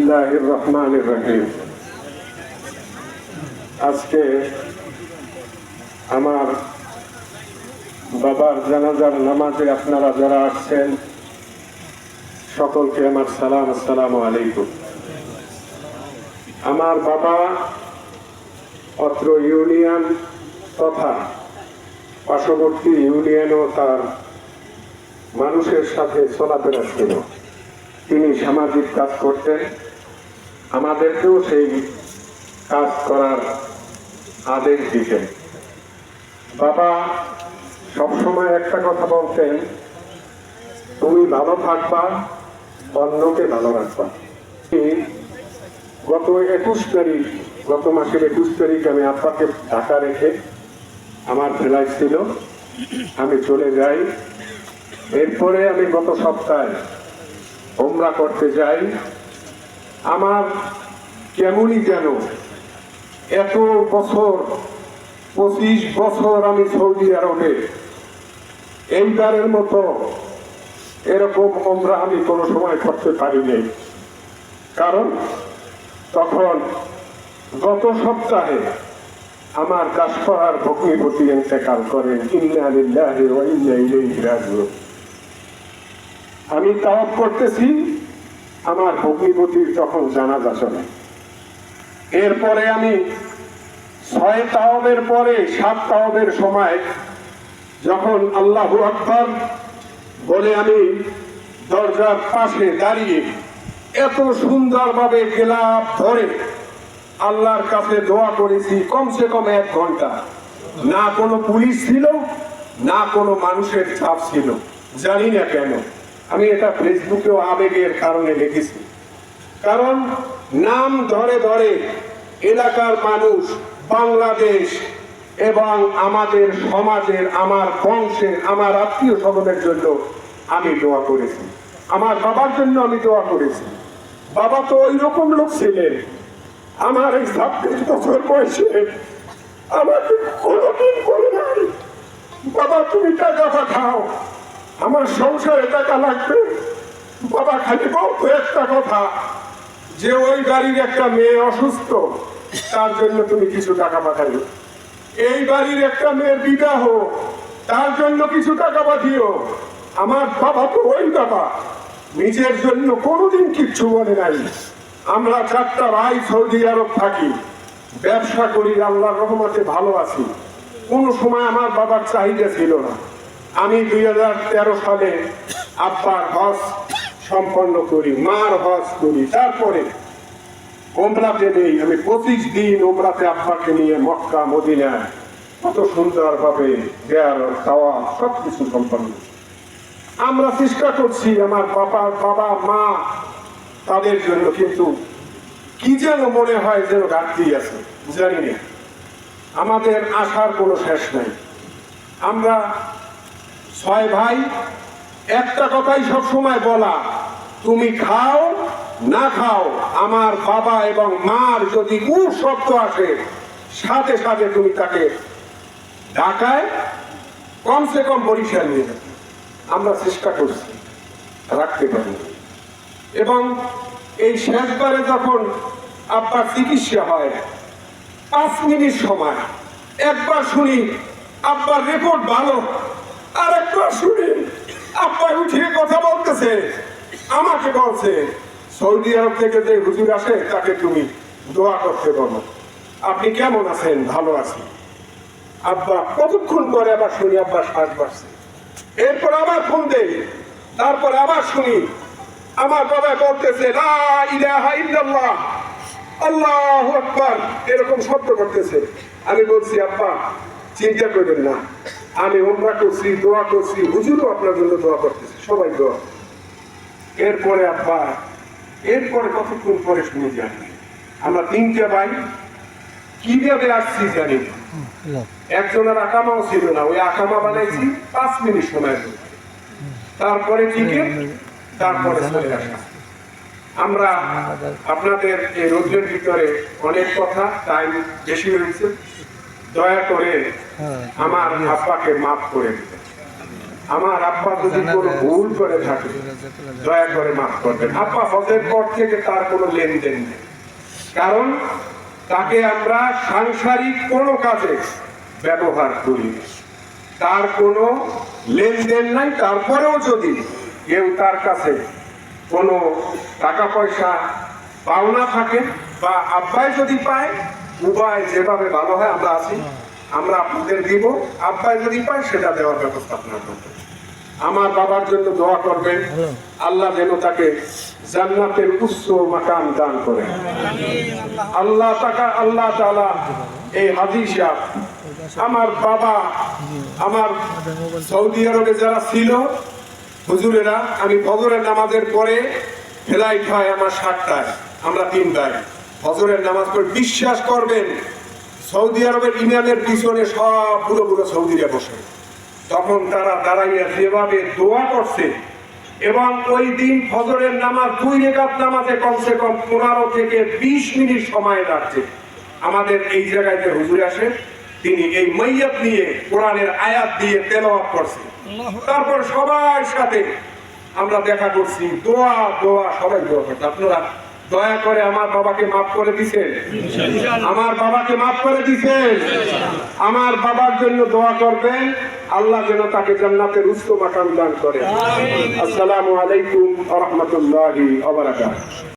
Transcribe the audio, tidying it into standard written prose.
বিসমিল্লাহির রহমানির রহিম। আজকে আমার বাবার জানাজার নামাজে আপনারা যারা আসছেন সকলকে আমার সালাম, আসসালামু আলাইকুম। আমার বাবা অত্র ইউনিয়ন তথা পার্শ্ববর্তী ইউনিয়নও তার মানুষের সাথে চলাফেরা ছিল। তিনি সামাজিক কাজ করতেন, আমাদেরকেও সেই কাজ করার আদেশ দিতেন। বাবা সবসময় একটা কথা বলতেন, তুমি ভালো থাকবা, অন্যকে ভালো রাখবা। গত মাসের 21 তারিখ আমি আব্বাকে ঢাকা রেখে আমার ফ্লাইট ছিল, আমি চলে যাই। এরপরে আমি গত সপ্তাহে ওমরা করতে যাই। আমার কেমনই যেন এত বছর 25 বছর আমি সৌদি আরবে এইবারের মতো এরকম ওমরা আমি কোনো সময় করতে পারিনি। কারণ তখন গত সপ্তাহে আমার দাসপাড়ার ভগ্নিপতি ইন্তেকাল করেন। ইন্না লিল্লাহি ওয়া ইন্না ইলাইহি রাজিউন। আমি তাওয়াফ করতেছি, আমার ভগ্নিপতির যখন জানাজা চলে। এরপরে আমি 6 তাওয়াফের পরে 7 তাওয়াফের সময় যখন আল্লাহু আকবার বলে আমি দরজার পাশে দাঁড়িয়ে এত সুন্দরভাবে গেলাপ ধরে আল্লাহর কাছে দোয়া করেছি কমসে কম 1 ঘন্টা। না কোনো পুলিশ ছিল, না কোনো মানুষের চাপ ছিল, জানি না কেন। আমি এটা ফেসবুকেও আবেগের কারণে লিখেছি। কারণ নাম ধরে ধরে এলাকার মানুষ, বাংলাদেশ এবং আমাদের সমাজের, আমার বংশের, আমার আত্মীয় স্বজনের জন্য আমি দোয়া করেছি। আমার বাবার জন্য আমি দোয়া করেছি। বাবা তো ওই রকম লোক ছিলেন, আমার এই 26 বছর বয়সে আমাকে কোনোদিন বলে নাই, বাবা তুমি টাকা পাঠাও, আমার সংসারে টাকা লাগবে। বাবা খালি বলতো একটা কথা, যে ওই বাড়ির একটা মেয়ে অসুস্থ, তার জন্য তুমি কিছু টাকা পাঠাইও। এই বাড়ির একটা মেয়ের বিবাহ, তার জন্য কিছু টাকা পাঠিও। আমার বাবা তো ওই বাবা, নিজের জন্য কোনোদিন কিচ্ছু বলে নাই। আমরা 4টা ভাই সৌদি আরব থাকি, ব্যবসা করি, আল্লাহর রহমতে ভালো আছি। কোনো সময় আমার বাবার চাহিদা ছিল না। আমি 2013 সালে আব্বার হজ সম্পন্ন করি, মার হজ করি। তারপরে ওমরাতে নেই, আমি 25 দিন ওমরাতে আব্বাকে নিয়ে মক্কা মদিনায় কত সুন্দরভাবে জিয়ারত, তাওয়াফ সবকিছু সম্পন্ন। আমরা চেষ্টা করছি আমার বাবা মা তাদের জন্য, কিন্তু কি যেন মনে হয় যেন ঘাটতি আছে, জানি না। আমাদের আশার কোনো শেষ নাই। আমরা 6 ভাই, একটা কথাই সব সময় বলা, তুমি খাও না খাও, আমার বাবা এবং মার যদি কোন শব্দ আসে সাথে সাথে তুমি তাকে ঢাকায় কমসে কম বরিশাল নিয়ে যাবে। আমরা চেষ্টা করছি, রাখতে পারি। এবং এই শেষবারে যখন আব্বার চিকিৎসা হয়, 5 মিনিট সময় একবার শুনি আব্বার রিপোর্ট ভালো, আর একবার শুনি আব্বা উঠিয়ে কথা বলতেছে। আমাকে বলছে সৌদি আরব থেকে যে হুজুর আসে তাকে তুমি দোয়া করতে বলো, আপনি কেমন আছেন? ভালো আছি। আব্বা কতক্ষণ পরে আবার শুনি আব্বা শ্বাস বাড়ছে। এরপর আবার ফোন দেই, তারপর আবার শুনি আমার বাবা বলতেছে লা ইলাহা ইল্লাল্লাহ, আল্লাহু আকবার, এরকম শব্দ করতেছে। আমি বলছি আব্বা চিন্তা করবেন না, আমি ওমরা করছি, দোয়া করছি, হুজুরও আপনার জন্য দোয়া করতেছে, সবাই দোয়া। এরপরে আব্বা, এরপরে কতক্ষণ পরে শুনে যান আমরা 3টে ভাই কিভাবে আসছি জানি না। একজনের আকামাও ছিল না, ওই আকামা বানাইছি 5 মিনিট সময়, তারপরে টিকিট, তারপরে চলে আসা। আমরা আপনাদের এই রোদের ভিতরে অনেক কথা, টাইম বেশি হয়েছে, দয়া করে আমার আব্বাকে মাফ করে দিবেন। আমার আব্বা যদি কোনো ভুল করে থাকে দয়া করে মাফ করবেন। আব্বা হজের পর থেকে তার কোনো লেনদেন নেই, কারণ তাকে আমরা সাংসারিক কোনো কাজে ব্যবহার করি, তার কোনো লেনদেন নাই। তারপরেও যদি কেউ তার কাছে কোনো টাকা পয়সা পাওনা থাকে বা আব্বাই যদি পায়, উভয় যেভাবে ভালো হয় আমরা আছি, আমরা আপনাদের দিব। আব্বাই যদি পায় সেটা দেওয়ার ব্যবস্থা আপনার করবেন। আমার বাবার জন্য দোয়া করবেন, আল্লাহ যেন তাকে জান্নাতের উচ্চ মাকাম দান করে। আল্লাহ তাআলা এই হাজী সাহেব, আমার বাবা, আমার সৌদি আরবে যারা ছিল হুজুরেরা, আমি ফজরের নামাজের পরে ফ্লাইট হয় আমার 7টায়, আমরা 3টায় ফজরের নামাজ পড়ে, বিশ্বাস করবেন সৌদি আরবের ইমামের পিছনে সব বুড়ো বুড়ো সৌদিরা বসে, তখন তারা দাঁড়াইয়া যেভাবে দোয়া করছে, এবং ওই দিন ফজরের নামাজ 2 রাকাত নামাজে কমসে কম 15 থেকে 20 মিনিট সময় লাগছে। আমাদের এই জায়গায় যে হুজুর আসে, তিনি এই মাইয়াত নিয়ে কোরআনের আয়াত দিয়ে তেলাওয়াত করছে, তারপর সবার সাথে আমরা দেখা করছি, দোয়া সবাই দোয়া করছে। আপনারা দয়া করে আমার বাবাকে মাফ করে দিছেন, আমার বাবাকে মাফ করে দিছেন। আমার বাবার জন্য দোয়া করবেন, আল্লাহ যেন তাকে জান্নাতের উচ্চ মাকাম দান করে। আসসালামু আলাইকুম ওয়া রাহমাতুল্লাহি ওয়া বারাকাতুহু।